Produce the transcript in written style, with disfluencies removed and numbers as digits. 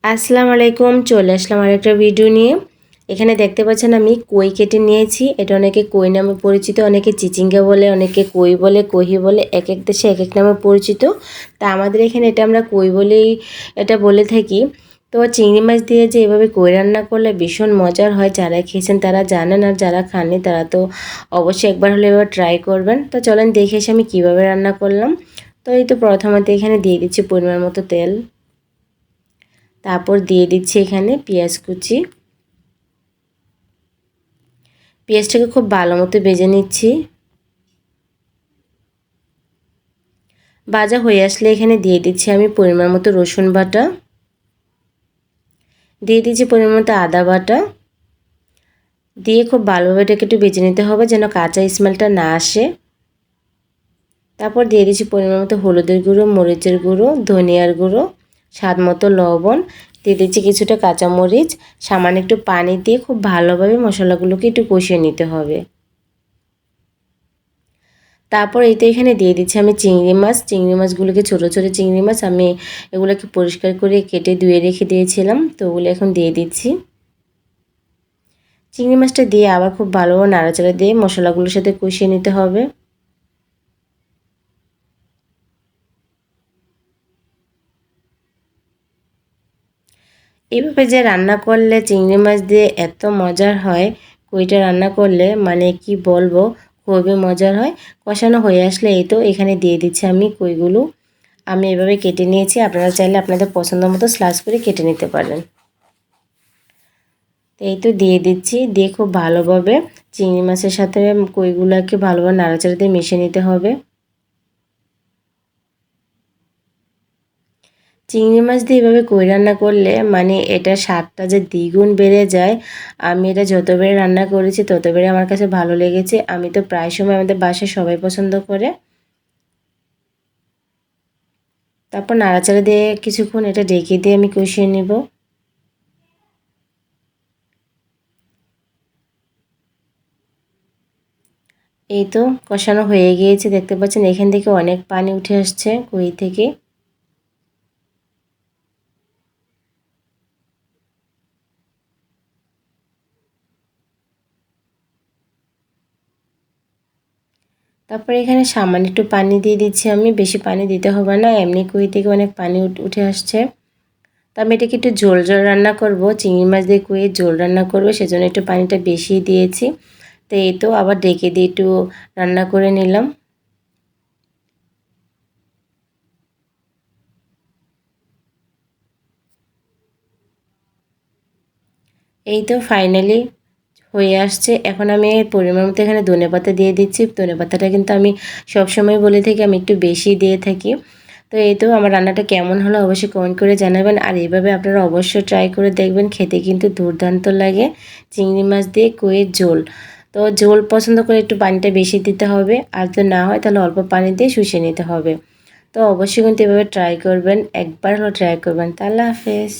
আসসালামু আলাইকুম, চলে আসলাম আরেকটা ভিডিও নিয়ে। এখানে দেখতে পাচ্ছেন আমি কই কেটে নিয়েছি। এটা অনেকে কই নামে পরিচিত, অনেকে চিচিঙ্গা বলে, অনেকে কই বলে, কহি বলে, এক এক দেশে এক এক নামে পরিচিত। তা আমাদের এখানে এটা আমরা কই বলেই এটা বলে থাকি। তো চিংড়ি মাছ দিয়ে যে এভাবে কই রান্না করলে ভীষণ মজার হয়, যারা খেয়েছেন তারা জানেন, আর যারা খাননি তারা তো অবশ্যই একবার হলে এবার ট্রাই করবেন। তো চলেন দেখে এসে আমি কীভাবে রান্না করলাম। তো এই তো প্রথমত এখানে দিয়ে দিচ্ছি পরিমাণ মতো তেল, তারপর দিয়ে দিচ্ছি এখানে পেঁয়াজ কুচি। পেঁয়াজটাকে খুব ভালো মতো ভেজে নিচ্ছি। ভাজা হয়ে আসলে এখানে দিয়ে দিচ্ছি আমি পরিমাণ মতো রসুন বাটা, দিয়ে দিচ্ছি পরিমাণ মতো আদা বাটা, দিয়ে খুব ভালোভাবে এটাকে একটু ভেজে নিতে হবে যেন কাঁচা স্মেলটা না আসে। তারপর দিয়ে দিচ্ছি পরিমাণ মতো হলুদের গুঁড়ো, মরিচের গুঁড়ো, ধনিয়ার গুঁড়ো, স্বাদ মতো লবণ, দিয়ে দিচ্ছি কিছুটা কাঁচামরিচ, সামান্য একটু পানি দিয়ে খুব ভালোভাবে মশলাগুলোকে একটু কষিয়ে নিতে হবে। তারপর এই তো এখানে দিয়ে দিচ্ছি আমি চিংড়ি মাছগুলোকে ছোটো ছোটো চিংড়ি মাছ আমি এগুলোকে পরিষ্কার করে কেটে ধুয়ে রেখে দিয়েছিলাম, তো ওগুলো এখন দিয়ে দিচ্ছি। চিংড়ি মাছটা দিয়ে আবার খুব ভালোভাবে নাড়াচাড়া দিয়ে মশলাগুলোর সাথে কষিয়ে নিতে হবে। এইভাবে যে রান্না করলে চিংড়ি মাছ দিয়ে এত মজার হয়, কইটা রান্না করলে মানে কি বলবো, খুবই মজার হয়। কষানো হয়ে আসলে এই তো এখানে দিয়ে দিচ্ছি আমি কইগুলো। আমি এভাবে কেটে নিয়েছি, আপনারা চাইলে আপনাদের পছন্দ মতো স্লাইস করে কেটে নিতে পারেন। এই তো দিয়ে দিচ্ছি, দিয়ে খুব ভালোভাবে চিংড়ি মাছের সাথে কইগুলোকে ভালোভাবে নাড়াচাড়া দিয়ে মিশিয়ে নিতে হবে। চিংড়ি মাছ দিয়ে এভাবে কই রান্না করলে মানে এটার স্বাদটা যে দ্বিগুণ বেড়ে যায়। আমি এটা যতবারই রান্না করেছি ততবারই আমার কাছে ভালো লেগেছে। আমি তো প্রায় সময় আমাদের বাসায় সবাই পছন্দ করে। তারপর নাড়াচাড়া দিয়ে কিছুক্ষণ এটা ঢেকে দিয়ে আমি কষিয়ে নেব। এই তো কষানো হয়ে গিয়েছে, দেখতে পাচ্ছেন এখান থেকে অনেক পানি উঠে আসছে কই থেকে। তারপরে এখানে সামান্য একটু পানি দিয়ে দিচ্ছি আমি, বেশি পানি দিতে হবে না, এমনি কই থেকে অনেক পানি উঠে আসছে। তো আমি এটাকে একটু ঝোল ঝোল রান্না করব, চিংড়ি মাছ দিয়ে কইয়ের ঝোল রান্না করব, সেজন্য একটু পানিটা বেশি দিয়েছি। তো এই তো আবার ঢেকে দিয়ে একটু রান্না করে নিলাম। এই তো ফাইনালি হয়ে আসছে। এখন আমি পরিমাণ মতো এখানে ধনেপাতা দিয়ে দিচ্ছি। ধনেপাতাটা কিন্তু আমি সবসময় বলে থাকি আমি একটু বেশি দিয়ে থাকি। তো এই তো আমার রান্নাটা কেমন হলো অবশ্যই কমেন্ট করে জানাবেন, আর এইভাবে আপনারা অবশ্যই ট্রাই করে দেখবেন, খেতে কিন্তু দুর্দান্ত লাগে। চিংড়ি মাছ দিয়ে কইয়ের ঝোল। তো ঝোল পছন্দ করে একটু পানিটা বেশি দিতে হবে, আর যদি না হয় তাহলে অল্প পানি দিয়ে শুষিয়ে নিতে হবে। তো অবশ্যই কিন্তু এভাবে ট্রাই করবেন, একবার হলো ট্রাই করবেন। তা আল্লাহ হাফেজ।